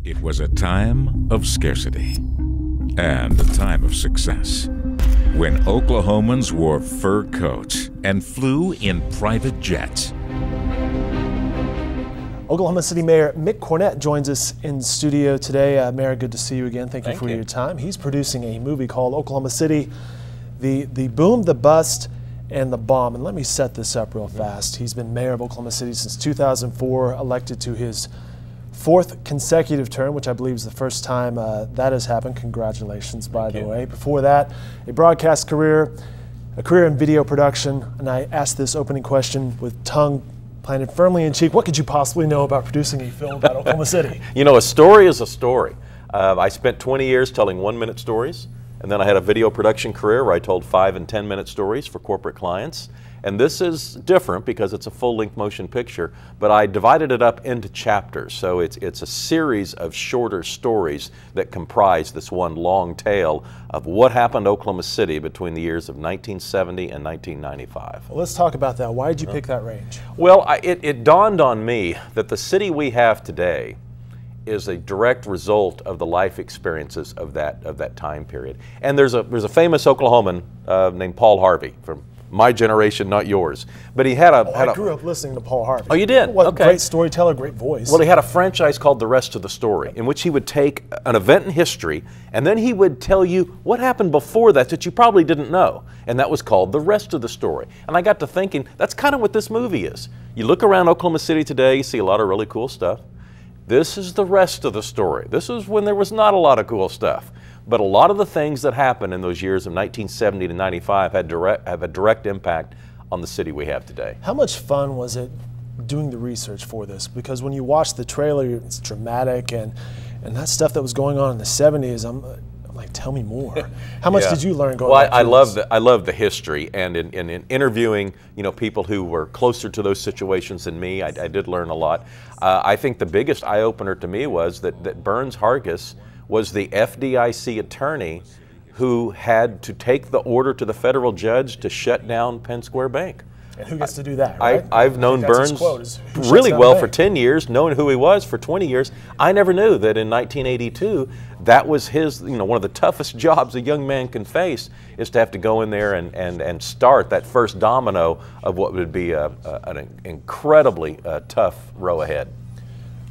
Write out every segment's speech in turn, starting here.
It was a time of scarcity and a time of success when Oklahomans wore fur coats and flew in private jets. Oklahoma City Mayor Mick Cornett joins us in studio today. Mayor, good to see you again. Thank you for your time. He's producing a movie called Oklahoma City, the Boom, the Bust, and the Bomb. And let me set this up real fast. He's been mayor of Oklahoma City since 2004, elected to his fourth consecutive term, which I believe is the first time that has happened. Congratulations, by the way. Before that, a broadcast career, a career in video production. And I asked this opening question with tongue planted firmly in cheek. What could you possibly know about producing a film about Oklahoma City? You know, a story is a story. I spent 20 years telling 1-minute stories, and then I had a video production career where I told 5- and 10-minute stories for corporate clients. And this is different because it's a full-length motion picture, but I divided it up into chapters. So it's a series of shorter stories that comprise this one long tale of what happened to Oklahoma City between the years of 1970 and 1995. Well, let's talk about that. Why did you pick that range? Well, it dawned on me that the city we have today is a direct result of the life experiences of that time period. And there's a famous Oklahoman named Paul Harvey from my generation, not yours. But he had a... I grew up listening to Paul Harvey. Oh, you did? What Okay. Great storyteller, great voice. Well, he had a franchise called The Rest of the Story, in which he would take an event in history, and then he would tell you what happened before that you probably didn't know. And that was called The Rest of the Story. And I got to thinking, that's kind of what this movie is. You look around Oklahoma City today, you see a lot of really cool stuff. This is the rest of the story. This is when there was not a lot of cool stuff. But a lot of the things that happened in those years of 1970 to 95 have a direct impact on the city we have today. How much fun was it doing the research for this? Because when you watch the trailer, it's dramatic, and that stuff that was going on in the 70s, I'm like, tell me more. How much did you learn going on? Well, I love the history, and in interviewing people who were closer to those situations than me, I did learn a lot. I think the biggest eye-opener to me was that Burns Hargis was the FDIC attorney who had to take the order to the federal judge to shut down Penn Square Bank. And who gets to do that, right? I've known Burns really well for 10 years, known who he was for 20 years. I never knew that in 1982, that was his, one of the toughest jobs a young man can face, is to have to go in there and start that first domino of what would be an incredibly tough row ahead.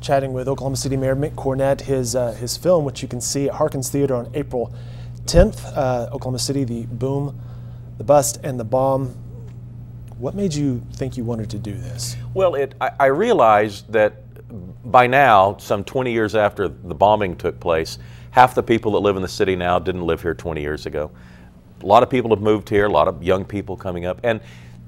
Chatting with Oklahoma City Mayor Mick Cornett, his film, which you can see at Harkins Theater on April 10th, Oklahoma City, the Boom, the Bust, and the Bomb. What made you think you wanted to do this? Well, I realized that by now, some 20 years after the bombing took place, half the people that live in the city now didn't live here 20 years ago. A lot of people have moved here, a lot of young people coming up, and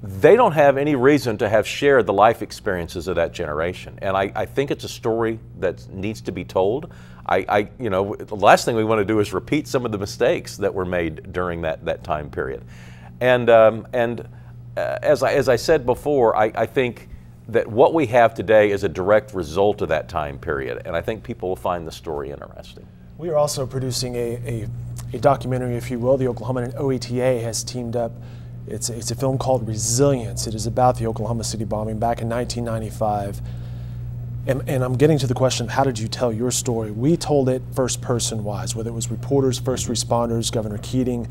they don't have any reason to have shared the life experiences of that generation. And I think it's a story that needs to be told. The last thing we want to do is repeat some of the mistakes that were made during that time period. And as I said before, I think that what we have today is a direct result of that time period, and I think people will find the story interesting. We are also producing a documentary, if you will. The Oklahoman and OETA has teamed up. It's a film called Resilience. It is about the Oklahoma City bombing back in 1995. And I'm getting to the question, how did you tell your story? We told it first person wise, whether it was reporters, first responders, Governor Keating.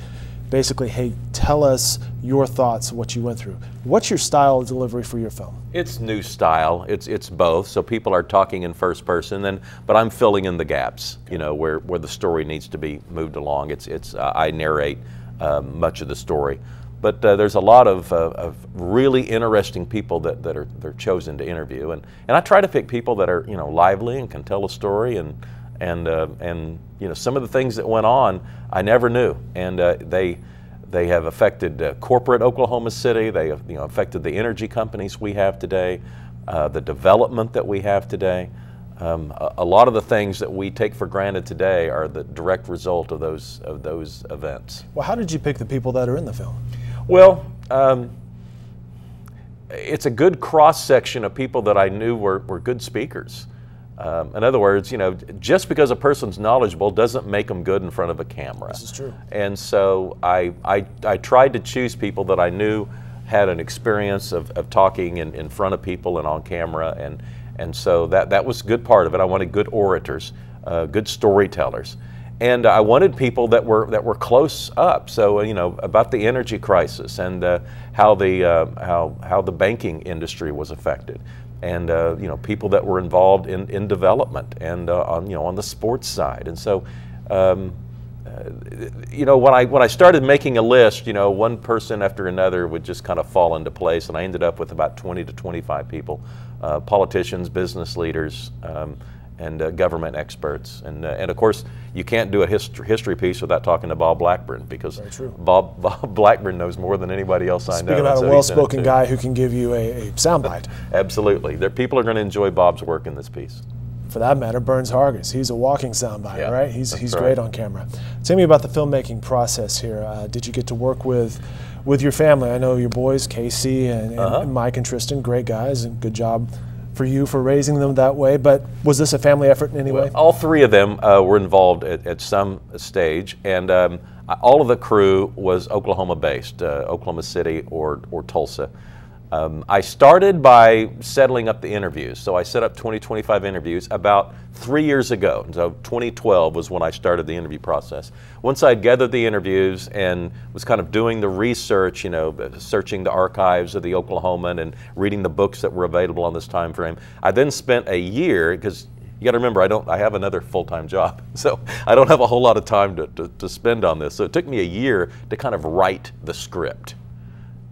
Basically, hey, tell us your thoughts, what you went through. What's your style of delivery for your film? It's new style. It's both. So people are talking in first person, but I'm filling in the gaps. Where the story needs to be moved along. I narrate much of the story, but there's a lot of really interesting people that they're chosen to interview, and I try to pick people that are lively and can tell a story, and some of the things that went on I never knew, and they have affected corporate Oklahoma City. They have affected the energy companies we have today, the development that we have today. A lot of the things that we take for granted today are the direct result of those events. Well, how did you pick the people that are in the film? Well, it's a good cross-section of people that I knew were good speakers. In other words, just because a person's knowledgeable doesn't make them good in front of a camera. This is true. And so I tried to choose people that I knew had an experience of talking in front of people and on camera, and so that was a good part of it. I wanted good orators. good storytellers. And I wanted people that were close up. So about the energy crisis and how the banking industry was affected, and people that were involved in development and on the sports side. And so when I started making a list, one person after another would just kind of fall into place, and I ended up with about 20 to 25 people, politicians, business leaders, and government experts, and of course you can't do a history piece without talking to Bob Blackburn, because Bob Blackburn knows more than anybody else I know. Speaking about a well-spoken guy who can give you a soundbite. Absolutely, people are going to enjoy Bob's work in this piece. For that matter, Burns Hargis, he's a walking soundbite, yeah, right? He's great on camera. Tell me about the filmmaking process here. Did you get to work with your family? I know your boys, Casey and Mike and Tristan, great guys, and good job for you for raising them that way, but was this a family effort in any way? All three of them were involved at some stage, and all of the crew was Oklahoma-based, Oklahoma City or Tulsa. I started by settling up the interviews. So I set up 25 interviews about 3 years ago. So 2012 was when I started the interview process. Once I'd gathered the interviews and was kind of doing the research, searching the archives of the Oklahoman and reading the books that were available on this time frame, I then spent a year, because you got to remember, I have another full-time job, so I don't have a whole lot of time to spend on this. So it took me a year to kind of write the script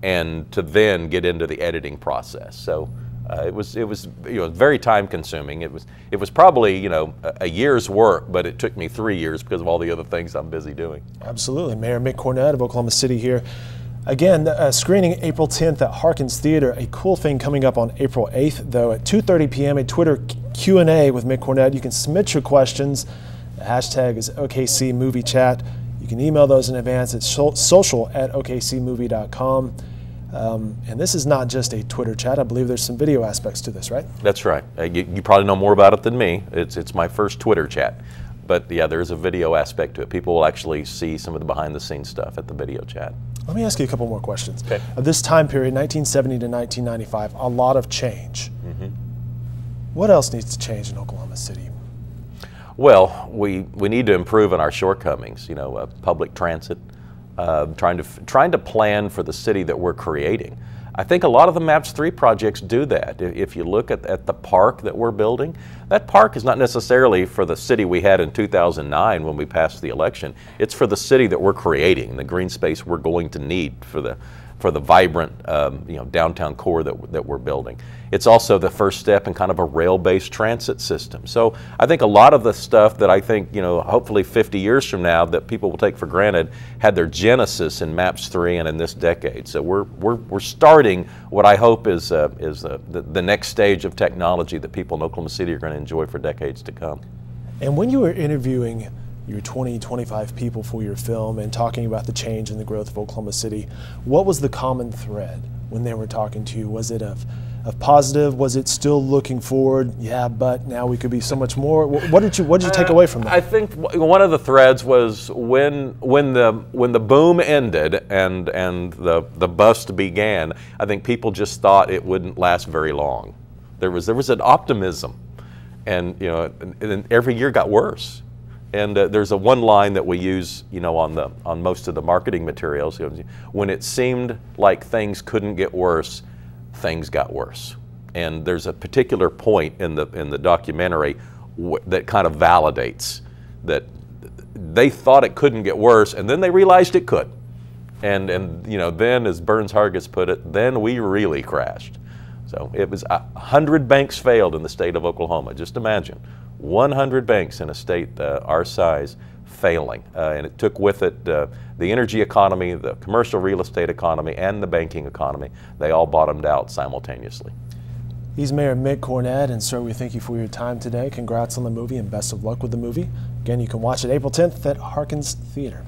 and to then get into the editing process. So it was very time consuming. It was probably a year's work, but it took me 3 years because of all the other things I'm busy doing. Absolutely. Mayor Mick Cornett of Oklahoma City here. Again, screening April 10th at Harkins Theater. A cool thing coming up on April 8th, though, at 2:30 p.m. a Twitter Q&A with Mick Cornett. You can submit your questions. The hashtag is OKC Movie Chat. You can email those in advance at social@okcmovie.com. And this is not just a Twitter chat. I believe there's some video aspects to this, right? That's right. You probably know more about it than me. It's my first Twitter chat. But yeah, there is a video aspect to it. People will actually see some of the behind-the-scenes stuff at the video chat. Let me ask you a couple more questions. Okay. This time period, 1970 to 1995, a lot of change. Mm-hmm. What else needs to change in Oklahoma City? Well, we need to improve on our shortcomings. Public transit. Trying to plan for the city that we're creating. I think a lot of the MAPS 3 projects do that. If you look at the park that we're building, that park is not necessarily for the city we had in 2009 when we passed the election. It's for the city that we're creating, the green space we're going to need for the vibrant downtown core that we're building. It's also the first step in kind of a rail-based transit system. So I think a lot of the stuff that I think, hopefully 50 years from now that people will take for granted had their genesis in MAPS 3 and in this decade. So we're starting what I hope is the next stage of technology that people in Oklahoma City are going to enjoy for decades to come. And when you were interviewing your 20, 25 people for your film and talking about the change and the growth of Oklahoma City, what was the common thread when they were talking to you? Was it of positive? Was it still looking forward? Yeah, but now we could be so much more. What did you take away from that? I think one of the threads was when the boom ended and the bust began. I think people just thought it wouldn't last very long. There was an optimism, and and every year got worse. And there's a one line that we use, on most of the marketing materials. When it seemed like things couldn't get worse, things got worse. And there's a particular point in the documentary that kind of validates that they thought it couldn't get worse, and then they realized it could. And then, as Burns Hargis put it, then we really crashed. So it was 100 banks failed in the state of Oklahoma. Just imagine. 100 banks in a state our size failing. And it took with it the energy economy, the commercial real estate economy, and the banking economy. They all bottomed out simultaneously. He's Mayor Mick Cornett, and sir, we thank you for your time today. Congrats on the movie and best of luck with the movie. Again, you can watch it April 10th at Harkins Theater.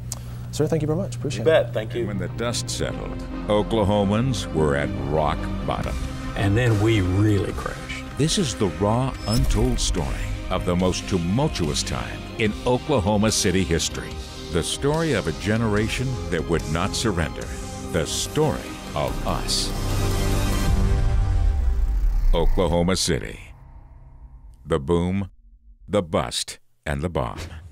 Sir, thank you very much. Appreciate it. You bet. Thank you. And when the dust settled, Oklahomans were at rock bottom. And then we really crashed. This is the raw, untold story of the most tumultuous time in Oklahoma City history. The story of a generation that would not surrender. The story of us. Oklahoma City. The boom, the bust, and the Bomb.